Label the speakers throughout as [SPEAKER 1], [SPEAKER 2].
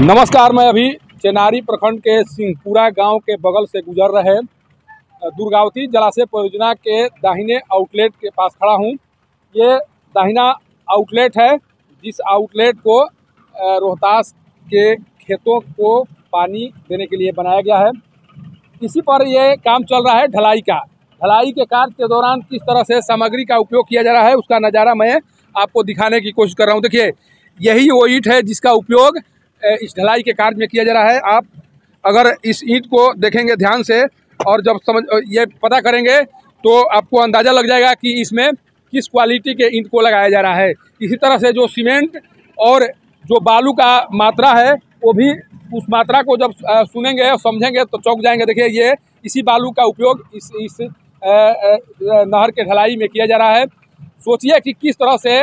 [SPEAKER 1] नमस्कार। मैं अभी चेनारी प्रखंड के सिंहपुरा गांव के बगल से गुजर रहे दुर्गावती जलाशय परियोजना के दाहिने आउटलेट के पास खड़ा हूं। ये दाहिना आउटलेट है, जिस आउटलेट को रोहतास के खेतों को पानी देने के लिए बनाया गया है। इसी पर ये काम चल रहा है ढलाई का। ढलाई के कार्य के दौरान किस तरह से सामग्री का उपयोग किया जा रहा है, उसका नज़ारा मैं आपको दिखाने की कोशिश कर रहा हूँ। देखिए, यही वो ईंट है जिसका उपयोग इस ढलाई के कार्य में किया जा रहा है। आप अगर इस ईंट को देखेंगे ध्यान से और जब ये पता करेंगे तो आपको अंदाज़ा लग जाएगा कि इसमें किस क्वालिटी के ईंट को लगाया जा रहा है। इसी तरह से जो सीमेंट और जो बालू का मात्रा है, वो भी उस मात्रा को जब सुनेंगे और समझेंगे तो चौंक जाएंगे। देखिए, ये इसी बालू का उपयोग इस नहर के ढलाई में किया जा रहा है। सोचिए कि किस तरह से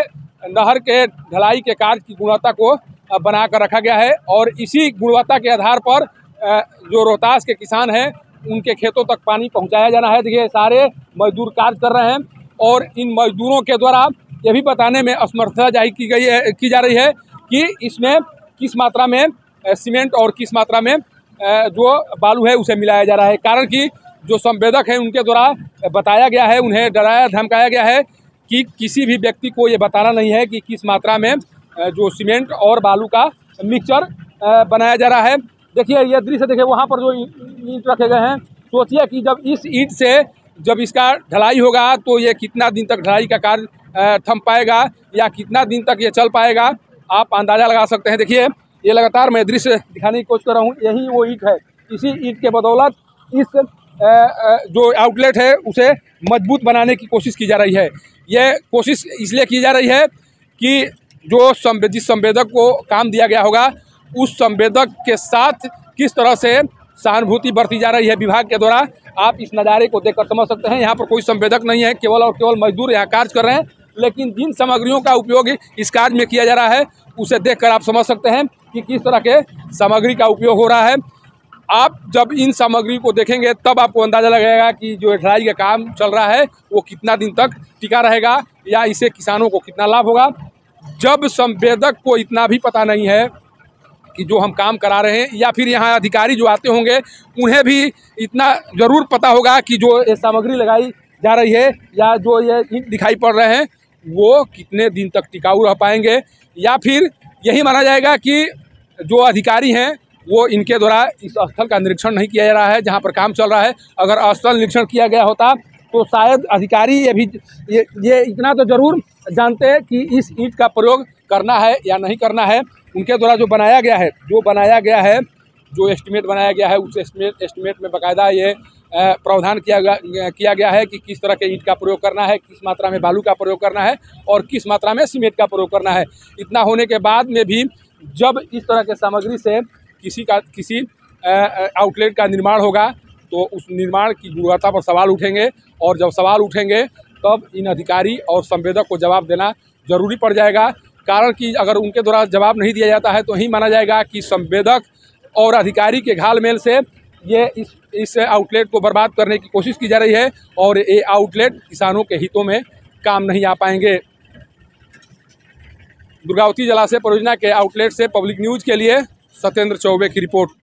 [SPEAKER 1] नहर के ढलाई के कार्य की गुणवत्ता को बना कर रखा गया है और इसी गुणवत्ता के आधार पर जो रोहतास के किसान हैं उनके खेतों तक पानी पहुंचाया जाना है। देखिए, सारे मजदूर कार्य कर रहे हैं और इन मजदूरों के द्वारा ये भी बताने में असमर्थता जाहिर की जा रही है कि इसमें किस मात्रा में सीमेंट और किस मात्रा में जो बालू है उसे मिलाया जा रहा है। कारण कि जो संवेदक हैं उनके द्वारा बताया गया है, उन्हें डराया धमकाया गया है कि किसी भी व्यक्ति को ये बताना नहीं है कि किस मात्रा में जो सीमेंट और बालू का मिक्सचर बनाया जा रहा है। देखिए, ये दृश्य देखिए, वहाँ पर जो ईंट रखे गए हैं। सोचिए कि जब इस ईंट से जब इसका ढलाई होगा तो ये कितना दिन तक ढलाई का कार्य थम पाएगा या कितना दिन तक ये चल पाएगा, आप अंदाज़ा लगा सकते हैं। देखिए, ये लगातार मैं दृश्य दिखाने की कोशिश कर रहा हूँ। यही वो ईंट है। इसी ईंट के बदौलत इस जो आउटलेट है उसे मजबूत बनाने की कोशिश की जा रही है। ये कोशिश इसलिए की जा रही है कि जिस संवेदक को काम दिया गया होगा, उस संवेदक के साथ किस तरह से सहानुभूति बरती जा रही है विभाग के द्वारा, आप इस नज़ारे को देखकर समझ सकते हैं। यहाँ पर कोई संवेदक नहीं है, केवल और केवल मजदूर यहाँ कार्य कर रहे हैं। लेकिन जिन सामग्रियों का उपयोग इस कार्य में किया जा रहा है, उसे देखकर आप समझ सकते हैं कि किस तरह के सामग्री का उपयोग हो रहा है। आप जब इन सामग्री को देखेंगे तब आपको अंदाज़ा लगेगा कि जो ढलाई का काम चल रहा है वो कितना दिन तक टिका रहेगा या इससे किसानों को कितना लाभ होगा। जब संवेदक को इतना भी पता नहीं है कि जो हम काम करा रहे हैं, या फिर यहाँ अधिकारी जो आते होंगे उन्हें भी इतना ज़रूर पता होगा कि जो ये सामग्री लगाई जा रही है या जो ये ईंट दिखाई पड़ रहे हैं वो कितने दिन तक टिकाऊ रह पाएंगे, या फिर यही माना जाएगा कि जो अधिकारी हैं वो इनके द्वारा इस स्थल का निरीक्षण नहीं किया जा रहा है जहाँ पर काम चल रहा है। अगर स्थल निरीक्षण किया गया होता तो शायद अधिकारी ये इतना तो ज़रूर जानते कि इस ईंट का प्रयोग करना है या नहीं करना है। उनके द्वारा जो बनाया गया है, जो एस्टीमेट बनाया गया है, उस एस्टीमेट में बाकायदा ये प्रावधान किया गया है कि किस तरह के ईंट का प्रयोग करना है, किस मात्रा में बालू का प्रयोग करना है और किस मात्रा में सीमेंट का प्रयोग करना है। इतना होने के बाद में भी जब इस तरह के सामग्री से किसी आउटलेट का निर्माण होगा तो उस निर्माण की गुणवत्ता पर सवाल उठेंगे और जब सवाल उठेंगे तब इन अधिकारी और संवेदक को जवाब देना जरूरी पड़ जाएगा। कारण कि अगर उनके द्वारा जवाब नहीं दिया जाता है तो यही माना जाएगा कि संवेदक और अधिकारी के घालमेल से ये इस आउटलेट को बर्बाद करने की कोशिश की जा रही है और ये आउटलेट किसानों के हितों में काम नहीं आ पाएंगे। दुर्गावती जलाशय परियोजना के आउटलेट से पब्लिक न्यूज़ के लिए सत्येंद्र चौबे की रिपोर्ट।